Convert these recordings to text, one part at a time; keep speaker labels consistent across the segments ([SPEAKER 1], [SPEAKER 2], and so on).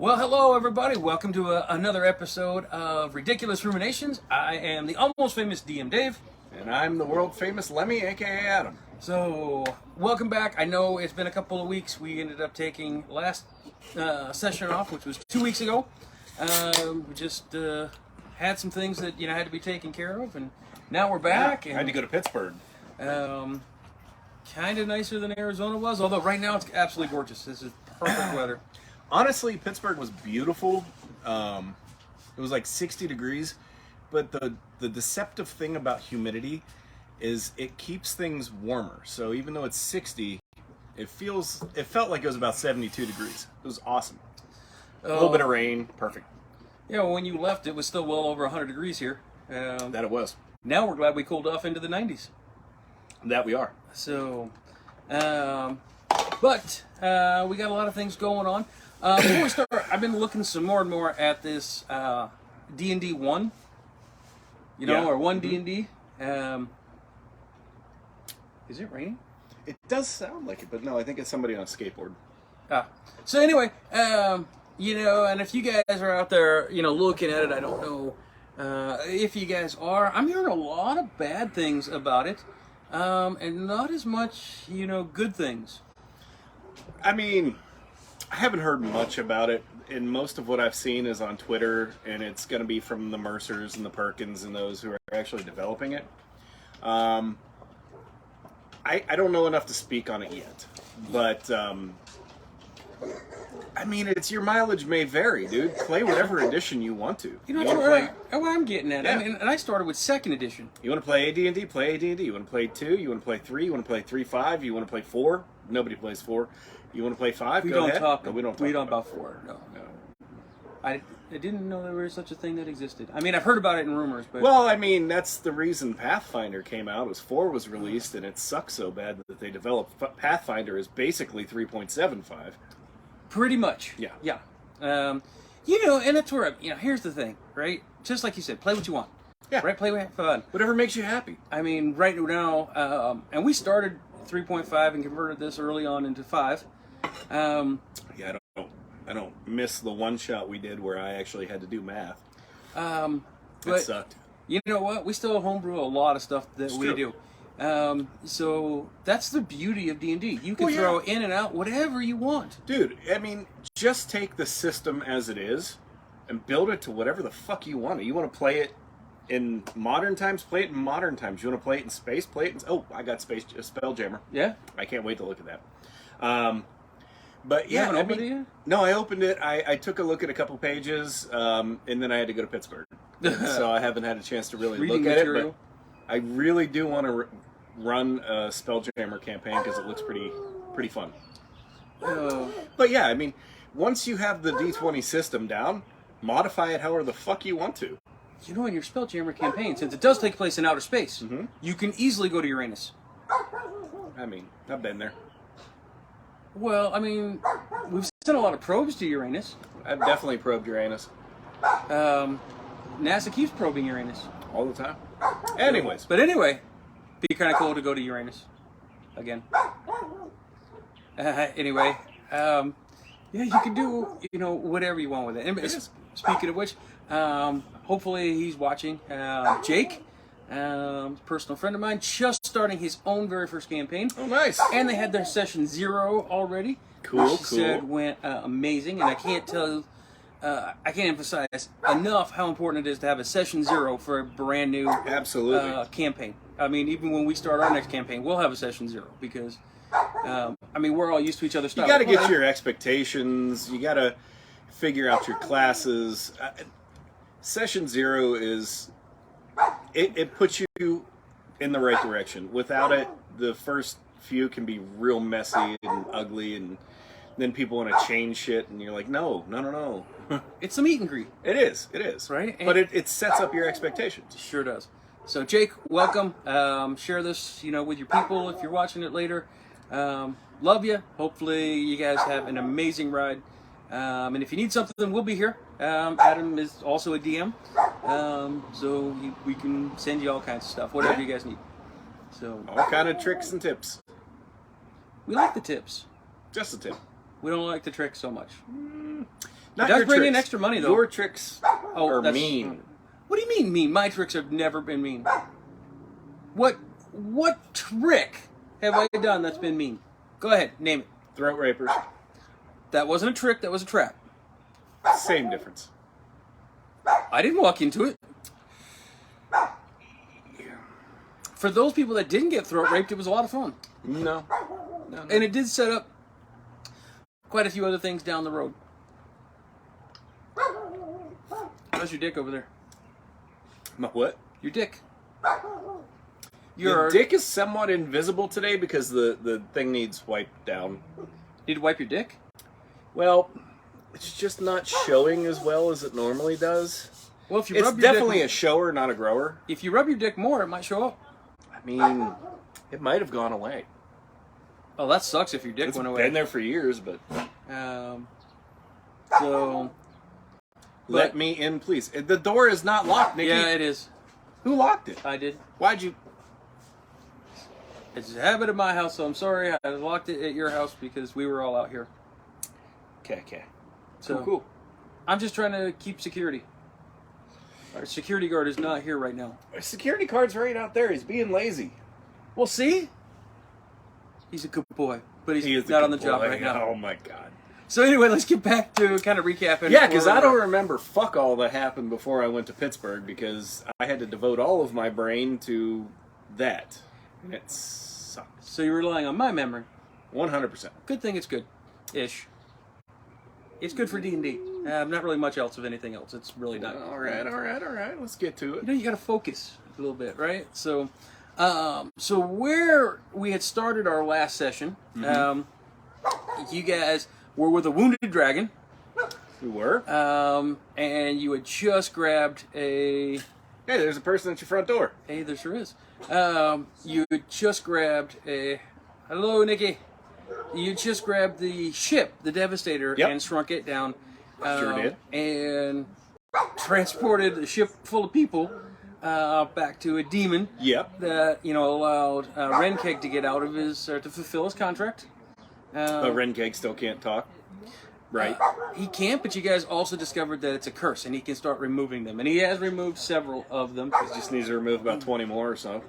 [SPEAKER 1] Well, hello everybody. Welcome to another episode of Ridiculous Ruminations. I am the almost famous DM Dave.
[SPEAKER 2] And I'm the world famous Lemmy, aka Adam.
[SPEAKER 1] So, welcome back. I know it's been a couple of weeks. We ended up taking last session off, which was 2 weeks ago. We just had some things that had to be taken care of, and now we're back.
[SPEAKER 2] I had to go to Pittsburgh.
[SPEAKER 1] Kind of nicer than Arizona was, although right now it's absolutely gorgeous. This is perfect weather.
[SPEAKER 2] Honestly, Pittsburgh was beautiful. It was like 60 degrees, but the deceptive thing about humidity is it keeps things warmer. So even though it's 60, it felt like it was about 72 degrees. It was awesome. A little bit of rain, perfect.
[SPEAKER 1] Yeah, well, when you left, it was still well over 100 degrees here.
[SPEAKER 2] That it was.
[SPEAKER 1] Now we're glad we cooled off into the 90s.
[SPEAKER 2] That we are.
[SPEAKER 1] So, but we got a lot of things going on. Before we start, I've been looking some more and more at this D&D 1, or 1 D&D. Is it raining?
[SPEAKER 2] It does sound like it, but no, I think it's somebody on a skateboard.
[SPEAKER 1] So anyway, and if you guys are out there, looking at it, I don't know if you guys are. I'm hearing a lot of bad things about it, and not as much, good things.
[SPEAKER 2] I mean, I haven't heard much about it, and most of what I've seen is on Twitter, and it's going to be from the Mercers and the Perkins and those who are actually developing it. I don't know enough to speak on it yet, but I mean, it's your mileage may vary, dude. Play whatever edition you want to.
[SPEAKER 1] That's what I'm getting at.
[SPEAKER 2] Yeah.
[SPEAKER 1] I mean, and I started with 2nd edition.
[SPEAKER 2] You want to play AD&D? Play AD&D. You want to play 2? You want to play 3? You want to play 3-5? You want to play 4? Nobody plays 4. You want to play 5?
[SPEAKER 1] We
[SPEAKER 2] Go
[SPEAKER 1] don't
[SPEAKER 2] ahead.
[SPEAKER 1] talk.
[SPEAKER 2] No, we don't
[SPEAKER 1] talk
[SPEAKER 2] talk
[SPEAKER 1] about 4. No. I didn't know there was such a thing that existed. I mean, I've heard about it in rumors, but
[SPEAKER 2] Well, I mean, that's the reason Pathfinder came out. Was 4 was released, and it sucked so bad that they developed Pathfinder is basically 3.75.
[SPEAKER 1] pretty much.
[SPEAKER 2] Yeah.
[SPEAKER 1] And that's where here's the thing, right? Just like you said, play what you want.
[SPEAKER 2] Yeah.
[SPEAKER 1] Right. Play what you have fun.
[SPEAKER 2] Whatever makes you happy.
[SPEAKER 1] I mean, right now, and we started 3.5 and converted this early on into 5.
[SPEAKER 2] Yeah, I don't miss the one shot we did where I actually had to do math.
[SPEAKER 1] But
[SPEAKER 2] It sucked.
[SPEAKER 1] you know what? We still homebrew a lot of stuff that
[SPEAKER 2] It's
[SPEAKER 1] we
[SPEAKER 2] true.
[SPEAKER 1] do. So that's the beauty of D&D. You can throw in and out whatever you want.
[SPEAKER 2] Dude, I mean, just take the system as it is and build it to whatever the fuck you want. You want to play it in modern times, play it in modern times. You want to play it in space, play it in... Oh, I got Spelljammer.
[SPEAKER 1] Yeah?
[SPEAKER 2] I can't wait to look at that. But yeah,
[SPEAKER 1] You haven't opened it yet?
[SPEAKER 2] No, I opened it. I took a look at a couple pages, and then I had to go to Pittsburgh. So I haven't had a chance to really
[SPEAKER 1] Reading
[SPEAKER 2] look
[SPEAKER 1] material.
[SPEAKER 2] at it. But I really do want to run a Spelljammer campaign because it looks pretty fun. But yeah, I mean, once you have the D20 system down, modify it however the fuck you want to.
[SPEAKER 1] In your Spelljammer campaign, since it does take place in outer space, you can easily go to Uranus.
[SPEAKER 2] I mean, I've been there.
[SPEAKER 1] Well, I mean, we've sent a lot of probes to Uranus.
[SPEAKER 2] I've definitely probed Uranus.
[SPEAKER 1] NASA keeps probing Uranus.
[SPEAKER 2] All the time. Anyways.
[SPEAKER 1] But anyway, be kind of cool to go to Uranus again. Anyway, yeah, you can do whatever you want with it. And speaking of which, hopefully he's watching. Jake, personal friend of mine, just starting his own very first campaign.
[SPEAKER 2] Oh, nice.
[SPEAKER 1] And they had their session 0 already.
[SPEAKER 2] Cool,
[SPEAKER 1] which he said went amazing, and I can't emphasize enough how important it is to have a session 0 for a brand new campaign. I mean, even when we start our next campaign, we'll have a session 0 because, we're all used to each other's style.
[SPEAKER 2] You got to get your expectations. You got to figure out your classes. Session 0 is it puts you in the right direction. Without it, the first few can be real messy and ugly, and then people want to change shit, and you're like, no.
[SPEAKER 1] It's a meet and greet.
[SPEAKER 2] It is.
[SPEAKER 1] Right?
[SPEAKER 2] But it sets up your expectations.
[SPEAKER 1] Sure does. So, Jake, welcome. Share this, with your people if you're watching it later. Love you. Hopefully, you guys have an amazing ride. And if you need something, we'll be here. Adam is also a DM, so we can send you all kinds of stuff, whatever you guys need. So
[SPEAKER 2] all kind of tricks and tips.
[SPEAKER 1] We like the tips.
[SPEAKER 2] Just a tip.
[SPEAKER 1] We don't like the tricks so much.
[SPEAKER 2] Not
[SPEAKER 1] does
[SPEAKER 2] your
[SPEAKER 1] bring in
[SPEAKER 2] tricks.
[SPEAKER 1] extra money, though.
[SPEAKER 2] Your tricks are
[SPEAKER 1] that's-
[SPEAKER 2] mean.
[SPEAKER 1] What do you mean mean? My tricks have never been mean. What trick have I done that's been mean? Go ahead, name it.
[SPEAKER 2] Throat rapers.
[SPEAKER 1] That wasn't a trick, that was a trap.
[SPEAKER 2] Same difference.
[SPEAKER 1] I didn't walk into it. For those people that didn't get throat raped, it was a lot of fun.
[SPEAKER 2] No.
[SPEAKER 1] And it did set up quite a few other things down the road. How's your dick over there?
[SPEAKER 2] My what?
[SPEAKER 1] Your dick.
[SPEAKER 2] Your dick is somewhat invisible today because the thing needs wiped down.
[SPEAKER 1] Need to wipe your dick?
[SPEAKER 2] Well, it's just not showing as well as it normally does.
[SPEAKER 1] Well, if you
[SPEAKER 2] It's
[SPEAKER 1] rub your
[SPEAKER 2] definitely
[SPEAKER 1] dick,
[SPEAKER 2] a shower, not a grower.
[SPEAKER 1] if you rub your dick more, it might show up.
[SPEAKER 2] I mean, it might have gone away.
[SPEAKER 1] Oh, that sucks if your dick
[SPEAKER 2] It's
[SPEAKER 1] went away.
[SPEAKER 2] been there for years, but
[SPEAKER 1] So,
[SPEAKER 2] let me in, please. The door is not locked, Nikki.
[SPEAKER 1] yeah, it is.
[SPEAKER 2] Who locked it?
[SPEAKER 1] I did.
[SPEAKER 2] Why'd you?
[SPEAKER 1] It's a habit at my house, so I'm sorry I locked it at your house because we were all out here.
[SPEAKER 2] Okay.
[SPEAKER 1] So
[SPEAKER 2] Cool.
[SPEAKER 1] I'm just trying to keep security. Our security guard is not here right now.
[SPEAKER 2] Our security guard's right out there. He's being lazy.
[SPEAKER 1] Well, see? He's a good boy, but
[SPEAKER 2] He
[SPEAKER 1] he's
[SPEAKER 2] is a
[SPEAKER 1] not
[SPEAKER 2] good
[SPEAKER 1] on the job
[SPEAKER 2] boy.
[SPEAKER 1] right now.
[SPEAKER 2] Oh my god.
[SPEAKER 1] So anyway, let's get back to kind of recapping.
[SPEAKER 2] Yeah, because I don't remember fuck all that happened before I went to Pittsburgh because I had to devote all of my brain to that. And it sucked.
[SPEAKER 1] So you're relying on my memory.
[SPEAKER 2] 100%.
[SPEAKER 1] Good thing it's good. Ish. It's good for D&D. Not really much else of anything else. It's really not.
[SPEAKER 2] All right. Let's get to
[SPEAKER 1] You
[SPEAKER 2] it.
[SPEAKER 1] know, you got to focus a little bit, right? So, so where we had started our last session, you guys were with a wounded dragon,
[SPEAKER 2] We were.
[SPEAKER 1] and you had just grabbed a.
[SPEAKER 2] Hey, there's a person at your front door.
[SPEAKER 1] Hey, there sure is. You had just grabbed a. Hello, Nikki. You just grabbed the ship, the Devastator,
[SPEAKER 2] Yep.
[SPEAKER 1] and shrunk it down.
[SPEAKER 2] Sure did.
[SPEAKER 1] And transported a ship full of people back to a demon.
[SPEAKER 2] Yep.
[SPEAKER 1] That allowed Renkeg to get out of his to fulfill his contract.
[SPEAKER 2] But Renkeg still can't talk. Right.
[SPEAKER 1] He can't, but you guys also discovered that it's a curse, and he can start removing them, and he has removed several of them,
[SPEAKER 2] He just needs to remove about 20 more or so.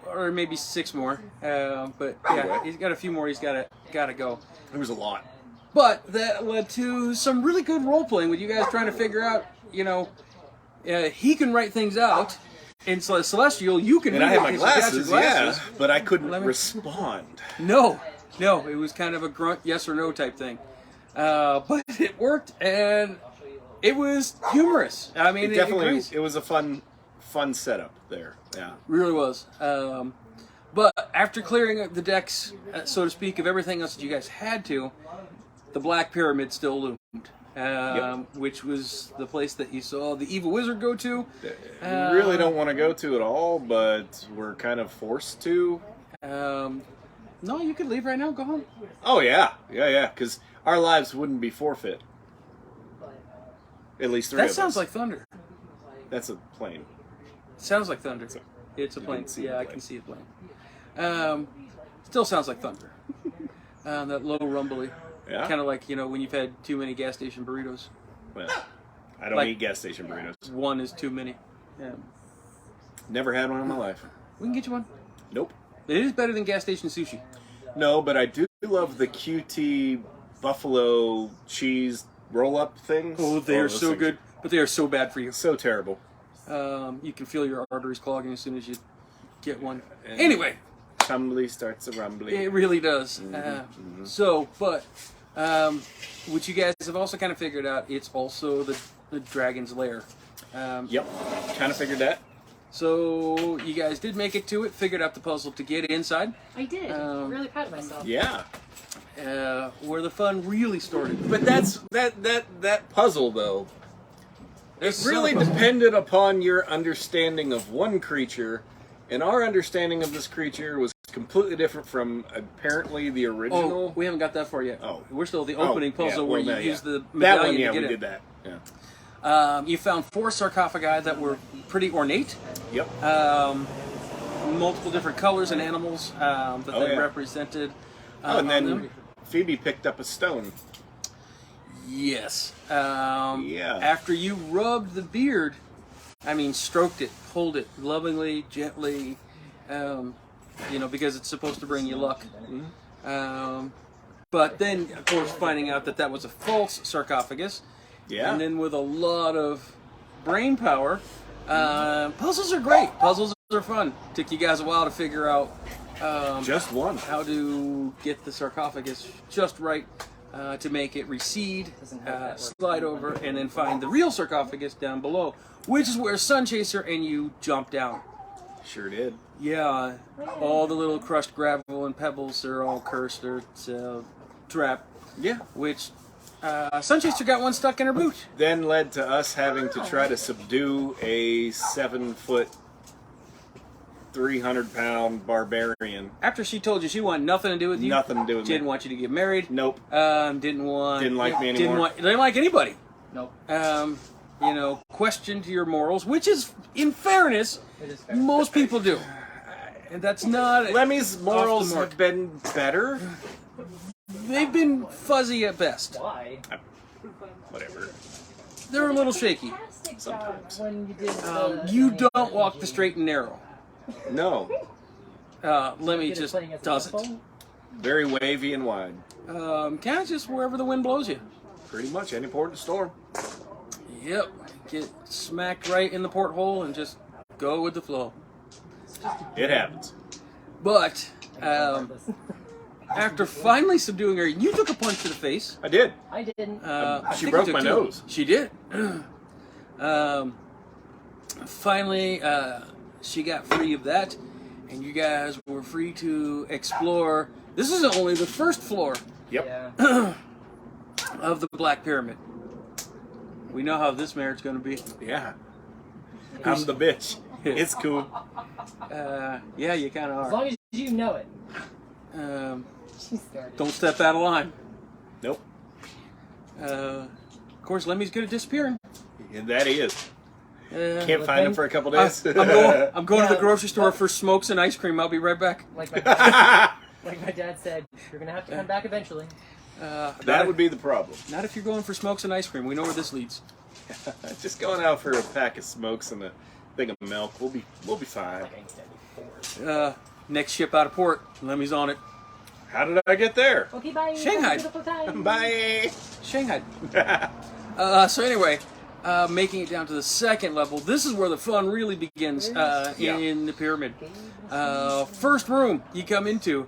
[SPEAKER 1] or maybe 6 more. But yeah, he's got a few more. He's got to go.
[SPEAKER 2] There was a lot.
[SPEAKER 1] But that led to some really good role playing with you guys trying to figure out, he can write things out. In Celestial, you can.
[SPEAKER 2] And I
[SPEAKER 1] read
[SPEAKER 2] had
[SPEAKER 1] it
[SPEAKER 2] my
[SPEAKER 1] 'cause you got your
[SPEAKER 2] glasses, yeah, but I couldn't respond.
[SPEAKER 1] No, it was kind of a grunt yes or no type thing. But it worked, and it was humorous. I mean,
[SPEAKER 2] It definitely, it was a fun setup there. Yeah.
[SPEAKER 1] really was. But after clearing the decks, so to speak, of everything else that you guys had to, the Black Pyramid still loomed, which was the place that you saw the evil wizard go to.
[SPEAKER 2] We really don't want to go to it all, but we're kind of forced to.
[SPEAKER 1] No, you could leave right now. Go home.
[SPEAKER 2] Oh, yeah. Because our lives wouldn't be forfeit. At least 3 of
[SPEAKER 1] That
[SPEAKER 2] us.
[SPEAKER 1] sounds like thunder.
[SPEAKER 2] That's a plane.
[SPEAKER 1] Sounds like thunder. It's a
[SPEAKER 2] You
[SPEAKER 1] plane.
[SPEAKER 2] can see
[SPEAKER 1] Yeah,
[SPEAKER 2] the
[SPEAKER 1] I
[SPEAKER 2] plane.
[SPEAKER 1] can see it plane. Still sounds like thunder. That low rumbly.
[SPEAKER 2] Yeah?
[SPEAKER 1] Kind of like, when you've had too many gas station burritos.
[SPEAKER 2] Well, I don't
[SPEAKER 1] Like-
[SPEAKER 2] eat gas station burritos.
[SPEAKER 1] One is too many. Yeah.
[SPEAKER 2] Never had one in my life.
[SPEAKER 1] We can get you one.
[SPEAKER 2] Nope.
[SPEAKER 1] It is better than gas station sushi.
[SPEAKER 2] No, but I do love the QT buffalo cheese roll-up things.
[SPEAKER 1] Oh, they are
[SPEAKER 2] those
[SPEAKER 1] so
[SPEAKER 2] things.
[SPEAKER 1] good, but they are so bad for you.
[SPEAKER 2] So terrible.
[SPEAKER 1] You can feel your arteries clogging as soon as you get one. Anyway,
[SPEAKER 2] Tumbly starts a rumbly.
[SPEAKER 1] it really does. So, but what you guys have also kind of figured out, it's also the dragon's lair.
[SPEAKER 2] Yep. Kind of figured that.
[SPEAKER 1] So you guys did make it to it, figured out the puzzle to get inside.
[SPEAKER 3] I did. I'm really proud of myself.
[SPEAKER 2] Yeah.
[SPEAKER 1] Where the fun really started.
[SPEAKER 2] But that's that puzzle though. It really
[SPEAKER 1] puzzle.
[SPEAKER 2] depended upon your understanding of one creature, and our understanding of this creature was completely different from apparently the original.
[SPEAKER 1] Oh, we haven't got that far yet.
[SPEAKER 2] Oh.
[SPEAKER 1] We're still at the opening puzzle where you use the
[SPEAKER 2] that
[SPEAKER 1] medallion
[SPEAKER 2] one. Yeah,
[SPEAKER 1] to get
[SPEAKER 2] we
[SPEAKER 1] it.
[SPEAKER 2] did that. Yeah.
[SPEAKER 1] You found 4 sarcophagi that were pretty ornate.
[SPEAKER 2] Yep.
[SPEAKER 1] Multiple different colors and animals that they represented.
[SPEAKER 2] and
[SPEAKER 1] on
[SPEAKER 2] then
[SPEAKER 1] them.
[SPEAKER 2] Phoebe picked up a stone.
[SPEAKER 1] Yes.
[SPEAKER 2] Yeah.
[SPEAKER 1] After you rubbed the beard, I mean, stroked it, pulled it lovingly, gently, because it's supposed to bring you luck. But then, of course, finding out that was a false sarcophagus.
[SPEAKER 2] Yeah.
[SPEAKER 1] And then with a lot of brain power, puzzles are great. Puzzles are fun. Took you guys a while to figure out
[SPEAKER 2] Just one.
[SPEAKER 1] how to get the sarcophagus just right to make it recede, slide over, and then find the real sarcophagus down below, which is where Sun Chaser and you jump down.
[SPEAKER 2] Sure did.
[SPEAKER 1] Yeah, all the little crushed gravel and pebbles are all cursed. It's a trap.
[SPEAKER 2] Yeah.
[SPEAKER 1] Which Sun Chaser got one stuck in her boot.
[SPEAKER 2] Then led to us having to try to subdue a 7-foot, 300-pound barbarian.
[SPEAKER 1] After she told you she wanted nothing to do with you.
[SPEAKER 2] Nothing to do with me.
[SPEAKER 1] Didn't want you to get married.
[SPEAKER 2] Nope.
[SPEAKER 1] Didn't
[SPEAKER 2] like me anymore.
[SPEAKER 1] Didn't like anybody.
[SPEAKER 3] Nope.
[SPEAKER 1] Questioned your morals, which is, in fairness, most people do. And that's not...
[SPEAKER 2] Lemmy's morals
[SPEAKER 1] off the mark.
[SPEAKER 2] have been better.
[SPEAKER 1] They've been fuzzy at best.
[SPEAKER 3] Why?
[SPEAKER 2] Whatever.
[SPEAKER 1] They're a little shaky.
[SPEAKER 2] Sometimes.
[SPEAKER 3] When you did
[SPEAKER 1] You don't walk the straight and narrow.
[SPEAKER 2] No.
[SPEAKER 1] Lemmy just doesn't.
[SPEAKER 2] Very wavy and wide.
[SPEAKER 1] Kind of just wherever the wind blows you.
[SPEAKER 2] Pretty much any port in storm.
[SPEAKER 1] Yep. Get smacked right in the porthole and just go with the flow.
[SPEAKER 2] It happens.
[SPEAKER 1] But after finally subduing her, you took a punch to the face.
[SPEAKER 2] I did.
[SPEAKER 3] I didn't.
[SPEAKER 1] I
[SPEAKER 2] She
[SPEAKER 1] think
[SPEAKER 2] broke
[SPEAKER 1] you
[SPEAKER 2] my
[SPEAKER 1] took two.
[SPEAKER 2] nose.
[SPEAKER 1] She did. Finally, she got free of that, and you guys were free to explore. This is only the first floor
[SPEAKER 2] Yep.
[SPEAKER 3] Yeah.
[SPEAKER 1] of the Black Pyramid. We know how this marriage's going to be.
[SPEAKER 2] Yeah. I'm the bitch. It's cool.
[SPEAKER 1] Yeah, you kind of
[SPEAKER 3] As
[SPEAKER 1] are.
[SPEAKER 3] long as you know it.
[SPEAKER 1] Um,
[SPEAKER 3] She started.
[SPEAKER 1] don't step out of line.
[SPEAKER 2] Nope.
[SPEAKER 1] Of course, Lemmy's good at disappearing.
[SPEAKER 2] And that he is. Can't
[SPEAKER 3] But
[SPEAKER 2] find him
[SPEAKER 3] then-
[SPEAKER 2] for a couple days.
[SPEAKER 1] I'm going to the
[SPEAKER 3] Yeah.
[SPEAKER 1] grocery store for smokes and ice cream. I'll be right back.
[SPEAKER 3] Like my dad said, you're gonna have to come back eventually.
[SPEAKER 2] That would be the problem.
[SPEAKER 1] Not if you're going for smokes and ice cream. We know where this leads.
[SPEAKER 2] Just going out for a pack of smokes and a thing of milk. We'll be fine.
[SPEAKER 1] Next ship out of port. Lemmy's on it.
[SPEAKER 2] How did I get there?
[SPEAKER 3] Okay, bye.
[SPEAKER 1] Shanghai.
[SPEAKER 3] Have a beautiful time.
[SPEAKER 2] Bye.
[SPEAKER 1] Shanghai. So anyway, making it down to the second level. This is where the fun really begins in the pyramid. First room you come into,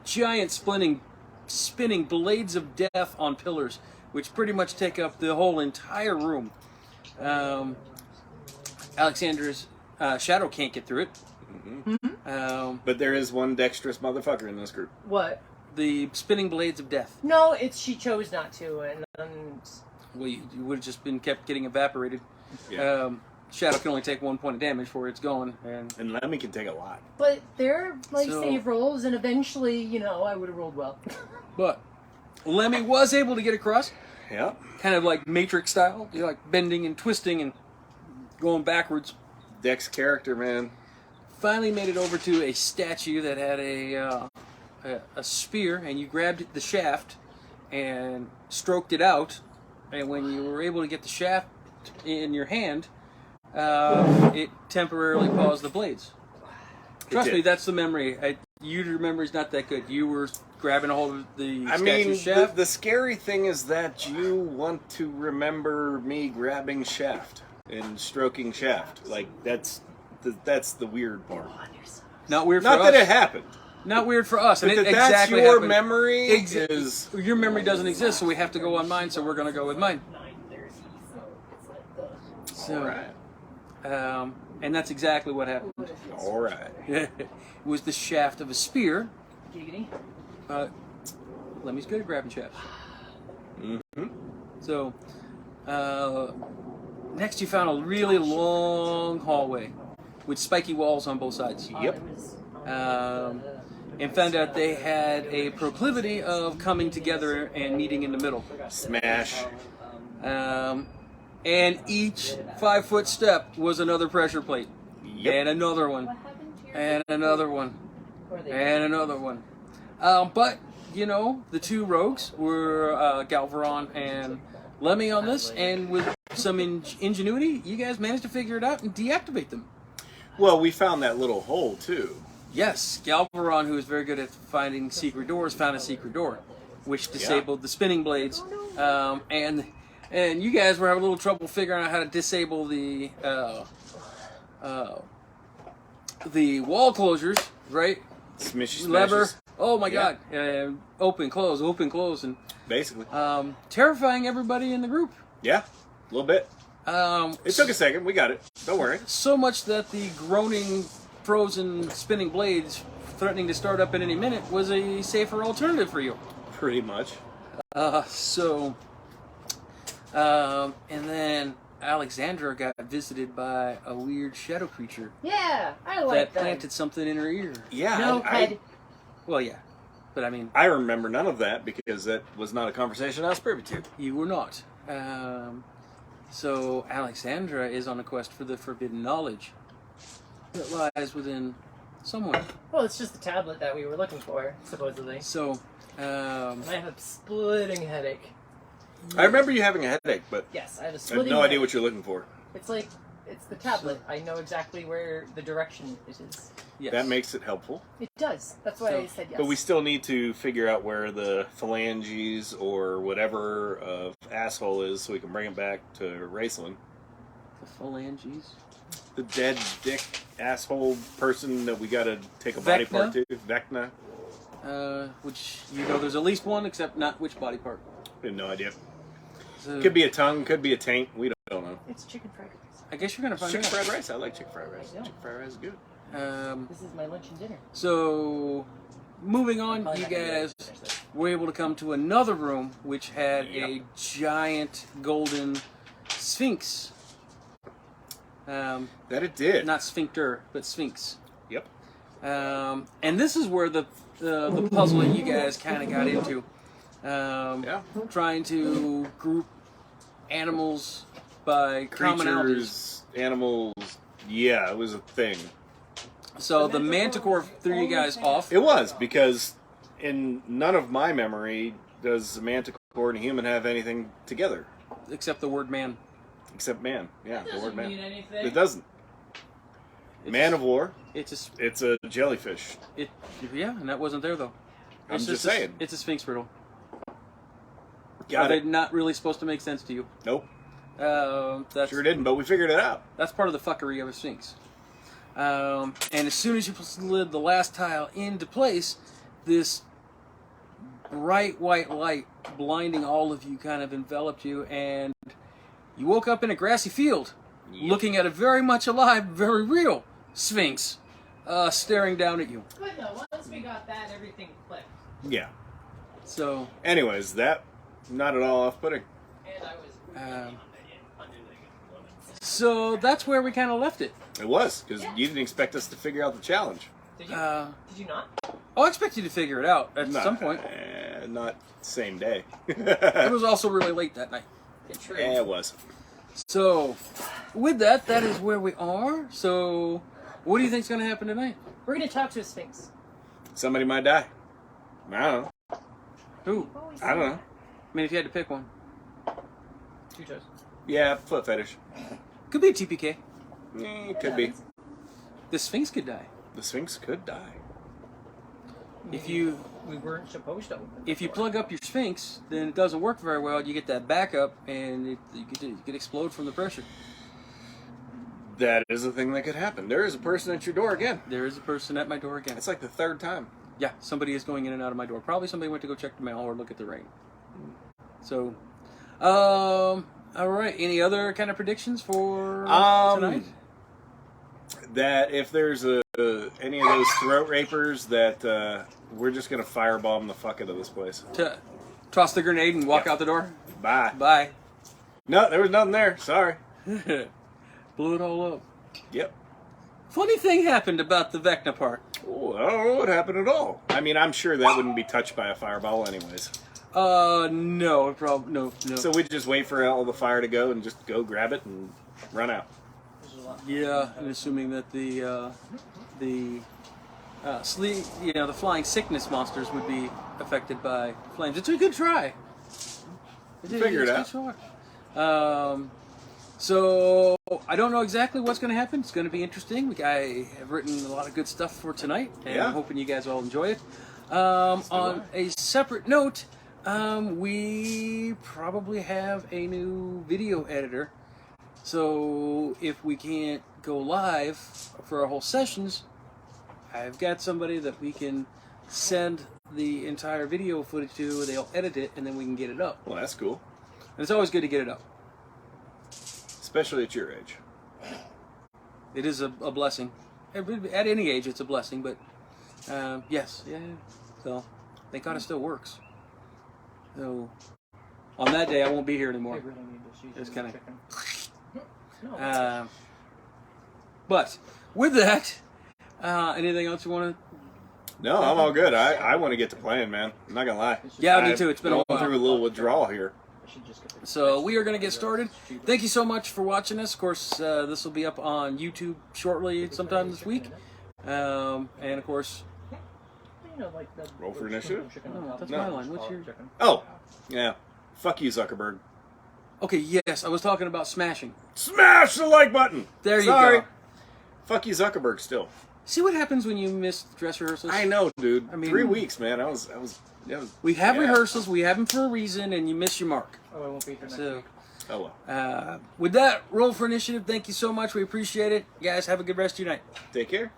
[SPEAKER 1] giant spinning blades of death on pillars, which pretty much take up the whole entire room. Alexander's shadow can't get through it.
[SPEAKER 2] But there is one dexterous motherfucker in this group.
[SPEAKER 3] What?
[SPEAKER 1] The spinning blades of death.
[SPEAKER 3] No, she chose not to, and
[SPEAKER 1] Well, you would have just been kept getting evaporated.
[SPEAKER 2] Yeah.
[SPEAKER 1] Shadow can only take 1 point of damage before it's gone, and
[SPEAKER 2] And Lemmy can take a lot.
[SPEAKER 3] but they're like
[SPEAKER 1] So-
[SPEAKER 3] save rolls, and eventually, I would have rolled well.
[SPEAKER 1] but Lemmy was able to get across,
[SPEAKER 2] Yeah.
[SPEAKER 1] kind of like Matrix style, like bending and twisting and going backwards.
[SPEAKER 2] Dex character, man.
[SPEAKER 1] Finally made it over to a statue that had a spear, and you grabbed the shaft and stroked it out. And when you were able to get the shaft in your hand, it temporarily paused the blades. Trust
[SPEAKER 2] did.
[SPEAKER 1] me, that's the memory. Your memory's not that good. You were grabbing a hold of the
[SPEAKER 2] I
[SPEAKER 1] statue
[SPEAKER 2] mean,
[SPEAKER 1] shaft.
[SPEAKER 2] the scary thing is that you want to remember me grabbing shaft and stroking shaft. Like, that's the weird part.
[SPEAKER 1] Not weird for
[SPEAKER 2] Not
[SPEAKER 1] us.
[SPEAKER 2] that it happened.
[SPEAKER 1] Not weird for us.
[SPEAKER 2] But
[SPEAKER 1] And it
[SPEAKER 2] that's
[SPEAKER 1] exactly
[SPEAKER 2] your
[SPEAKER 1] happened.
[SPEAKER 2] memory
[SPEAKER 1] is your memory doesn't exist, so we have to go on mine. So we're going to go with mine. So,
[SPEAKER 2] Alright.
[SPEAKER 1] And that's exactly what happened.
[SPEAKER 2] Alright.
[SPEAKER 1] It was the shaft of a spear.
[SPEAKER 3] Giggity.
[SPEAKER 1] Lemmy's good at grabbing shafts.
[SPEAKER 2] Mm-hmm.
[SPEAKER 1] So, next you found a really long hallway with spiky walls on both sides.
[SPEAKER 2] Yep.
[SPEAKER 1] And found out they had a proclivity of coming together and meeting in the middle.
[SPEAKER 2] Smash.
[SPEAKER 1] And each 5-foot step was another pressure plate.
[SPEAKER 2] Yep.
[SPEAKER 1] And another one. And another one.
[SPEAKER 3] Where are they?
[SPEAKER 1] And another one. But you know, the two rogues were Galveron and Lemmy on this, and with some ingenuity, you guys managed to figure it out and deactivate them.
[SPEAKER 2] Well, we found that little hole too.
[SPEAKER 1] Yes, Galveron, who is very good at finding secret doors, found a secret door, which disabled the spinning blades, and you guys were having a little trouble figuring out how to disable the wall closures, right?
[SPEAKER 2] Smishy
[SPEAKER 1] Lever.
[SPEAKER 2] smashes.
[SPEAKER 1] Oh my
[SPEAKER 2] Yeah.
[SPEAKER 1] God! Open, close, and
[SPEAKER 2] Basically.
[SPEAKER 1] terrifying everybody in the group.
[SPEAKER 2] Yeah, a little bit. It took a second. We got it. Don't worry.
[SPEAKER 1] So much that the groaning, frozen, spinning blades, threatening to start up at any minute, was a safer alternative for you.
[SPEAKER 2] Pretty much.
[SPEAKER 1] And then Alexandra got visited by a weird shadow creature
[SPEAKER 3] Yeah, I
[SPEAKER 1] that
[SPEAKER 3] like that.
[SPEAKER 1] planted something in her ear.
[SPEAKER 2] Yeah.
[SPEAKER 3] No head.
[SPEAKER 1] Well, yeah, but I mean,
[SPEAKER 2] I remember none of that because that was not a conversation I was privy to.
[SPEAKER 1] you were not. So Alexandra is on a quest for the forbidden knowledge that lies within someone.
[SPEAKER 3] Well, it's just the tablet that we were looking for, supposedly.
[SPEAKER 1] So,
[SPEAKER 3] I have a splitting headache.
[SPEAKER 2] I remember you having a headache, but
[SPEAKER 3] Yes, I have a
[SPEAKER 2] I have
[SPEAKER 3] splitting
[SPEAKER 2] no
[SPEAKER 3] headache.
[SPEAKER 2] idea what you're looking for.
[SPEAKER 3] It's like, it's the tablet. I know exactly where the direction it is.
[SPEAKER 1] yes.
[SPEAKER 2] That makes it helpful.
[SPEAKER 3] It does. That's why I said yes.
[SPEAKER 2] But we still need to figure out where the phalanges or whatever of asshole is so we can bring it back to Raceland.
[SPEAKER 1] the phalanges.
[SPEAKER 2] The dead dick asshole person that we gotta take a body
[SPEAKER 1] Vecna?
[SPEAKER 2] part to. Vecna.
[SPEAKER 1] Which you know, there's at least one, except not which body part.
[SPEAKER 2] I have no idea.
[SPEAKER 1] So,
[SPEAKER 2] Could be a tongue, could be a taint. We don't know.
[SPEAKER 3] It's chicken fried rice.
[SPEAKER 1] I guess you're gonna find
[SPEAKER 2] Chicken
[SPEAKER 1] out.
[SPEAKER 2] fried rice. I like chicken fried rice.
[SPEAKER 3] I know.
[SPEAKER 2] Chicken fried rice is good.
[SPEAKER 3] This is my lunch and dinner.
[SPEAKER 1] So, moving on,
[SPEAKER 3] Probably
[SPEAKER 1] you
[SPEAKER 3] not gonna be able
[SPEAKER 1] guys
[SPEAKER 3] to finish this.
[SPEAKER 1] were able to come to another room which had a
[SPEAKER 2] Yep.
[SPEAKER 1] giant golden sphinx.
[SPEAKER 2] That it did.
[SPEAKER 1] Not sphincter, but sphinx.
[SPEAKER 2] Yep.
[SPEAKER 1] And this is where the puzzle that you guys kind of got into.
[SPEAKER 2] Yeah.
[SPEAKER 1] Trying to group animals by commonalities.
[SPEAKER 2] Creatures, animals. Yeah, it was a thing.
[SPEAKER 1] So the manticore threw you guys off.
[SPEAKER 2] It was, because in none of my memory does a manticore and a human have anything together.
[SPEAKER 1] Except the word man.
[SPEAKER 2] Except man. Yeah, the word man.
[SPEAKER 3] mean anything.
[SPEAKER 2] It doesn't. Man of war.
[SPEAKER 1] It's
[SPEAKER 2] It's a jellyfish.
[SPEAKER 1] yeah, and that wasn't there though.
[SPEAKER 2] I'm
[SPEAKER 1] It's
[SPEAKER 2] just
[SPEAKER 1] a-
[SPEAKER 2] saying.
[SPEAKER 1] It's a sphinx riddle. Are
[SPEAKER 2] Got
[SPEAKER 1] they
[SPEAKER 2] it.
[SPEAKER 1] not really supposed to make sense to you?
[SPEAKER 2] Nope.
[SPEAKER 1] That's
[SPEAKER 2] Sure didn't, but we figured it out.
[SPEAKER 1] That's part of the fuckery of a sphinx. And as soon as you slid the last tile into place, this bright white light blinding all of you kind of enveloped you, and you woke up in a grassy field, looking at a very much alive, very real sphinx staring down at you.
[SPEAKER 3] But no, once we got that, everything clicked.
[SPEAKER 2] Yeah.
[SPEAKER 1] So,
[SPEAKER 2] Anyways, that not at all off-putting.
[SPEAKER 3] And I was
[SPEAKER 1] um, so that's where we kind of left it.
[SPEAKER 2] It was, because you didn't expect us to figure out the challenge.
[SPEAKER 3] Did you? Did you not?
[SPEAKER 1] I expect you to figure it out at
[SPEAKER 2] Nah,
[SPEAKER 1] some point.
[SPEAKER 2] Not same day.
[SPEAKER 1] It was also really late that night.
[SPEAKER 3] It's true.
[SPEAKER 2] Yeah, it was.
[SPEAKER 1] So, with that, that is where we are. So, what do you think's going to happen tonight?
[SPEAKER 3] We're gonna talk to a sphinx.
[SPEAKER 2] Somebody might die. I don't know.
[SPEAKER 1] Who?
[SPEAKER 2] I don't know.
[SPEAKER 1] I mean, if you had to pick one.
[SPEAKER 3] Two toes.
[SPEAKER 2] Yeah, foot fetish.
[SPEAKER 1] Could be a TPK.
[SPEAKER 2] Could be.
[SPEAKER 1] The Sphinx could die.
[SPEAKER 2] The Sphinx could die.
[SPEAKER 1] If you
[SPEAKER 3] We weren't supposed to open.
[SPEAKER 1] if you plug up your Sphinx, then it doesn't work very well. You get that backup, and you could explode from the pressure.
[SPEAKER 2] That is a thing that could happen. There is a person at your door again.
[SPEAKER 1] There is a person at my door again.
[SPEAKER 2] It's like the third time.
[SPEAKER 1] Yeah, somebody is going in and out of my door. Probably somebody went to go check the mail or look at the rain. So, all right. Any other kind of predictions for tonight?
[SPEAKER 2] That if there's any of those throat rapers, that we're just gonna firebomb the fuck out of this place.
[SPEAKER 1] To toss the grenade and walk
[SPEAKER 2] Yeah.
[SPEAKER 1] out the door.
[SPEAKER 2] Bye.
[SPEAKER 1] Bye.
[SPEAKER 2] No, there was nothing there. Sorry.
[SPEAKER 1] Blew it all up.
[SPEAKER 2] Yep.
[SPEAKER 1] Funny thing happened about the Vecna part.
[SPEAKER 2] Oh, I don't know what happened at all. I mean, I'm sure that wouldn't be touched by a fireball anyways.
[SPEAKER 1] No, probably no.
[SPEAKER 2] So we'd just wait for all the fire to go and just go grab it and run out.
[SPEAKER 1] Yeah, and assuming that the flying sickness monsters would be affected by flames. It's a good try.
[SPEAKER 2] Figure it out.
[SPEAKER 1] So I don't know exactly what's going to happen. It's going to be interesting. I have written a lot of good stuff for tonight, and
[SPEAKER 2] Yeah.
[SPEAKER 1] I'm hoping you guys all enjoy it. On a separate note, we probably have a new video editor. So if we can't go live for our whole sessions, I've got somebody that we can send the entire video footage to. They'll edit it, and then we can get it up.
[SPEAKER 2] Well, that's cool.
[SPEAKER 1] And it's always good to get it up.
[SPEAKER 2] Especially at your age.
[SPEAKER 1] It is a blessing. At any age, it's a blessing. But yes, yeah. So thank God it still works. So on that day, I won't be here anymore.
[SPEAKER 3] They really need to season
[SPEAKER 1] It's
[SPEAKER 3] the
[SPEAKER 1] kinda-
[SPEAKER 3] chicken. No,
[SPEAKER 1] But with that, anything else you want to?
[SPEAKER 2] No, I'm all good. I want to get to playing, man. I'm not gonna lie.
[SPEAKER 1] Yeah, I do
[SPEAKER 2] I've
[SPEAKER 1] too. It's been a
[SPEAKER 2] gone
[SPEAKER 1] while.
[SPEAKER 2] through a little withdrawal here.
[SPEAKER 3] I should just get the
[SPEAKER 1] So we are going to get started. Thank you so much for watching us. Of course, this will be up on YouTube shortly, sometime this week. And of course,
[SPEAKER 3] You know, like the
[SPEAKER 2] Roll for initiative?
[SPEAKER 3] chicken
[SPEAKER 1] No,
[SPEAKER 3] on top.
[SPEAKER 1] that's
[SPEAKER 2] No.
[SPEAKER 1] my line. What's your?
[SPEAKER 3] Chicken.
[SPEAKER 2] Oh, yeah. Fuck you, Zuckerberg.
[SPEAKER 1] Okay, yes, I was talking about smashing.
[SPEAKER 2] Smash the like button.
[SPEAKER 1] There you
[SPEAKER 2] Sorry.
[SPEAKER 1] go.
[SPEAKER 2] Fuck you, Zuckerberg. Still.
[SPEAKER 1] See what happens when you miss dress rehearsals?
[SPEAKER 2] I know, dude.
[SPEAKER 1] I mean-
[SPEAKER 2] 3 weeks, man. I was.
[SPEAKER 1] We have
[SPEAKER 2] yeah.
[SPEAKER 1] rehearsals. We have them for a reason, and you miss your mark.
[SPEAKER 3] Oh, I won't be here next
[SPEAKER 1] So,
[SPEAKER 3] week.
[SPEAKER 2] Oh well.
[SPEAKER 1] with that, roll for initiative. Thank you so much. We appreciate it. You guys have a good rest of your night.
[SPEAKER 2] Take care.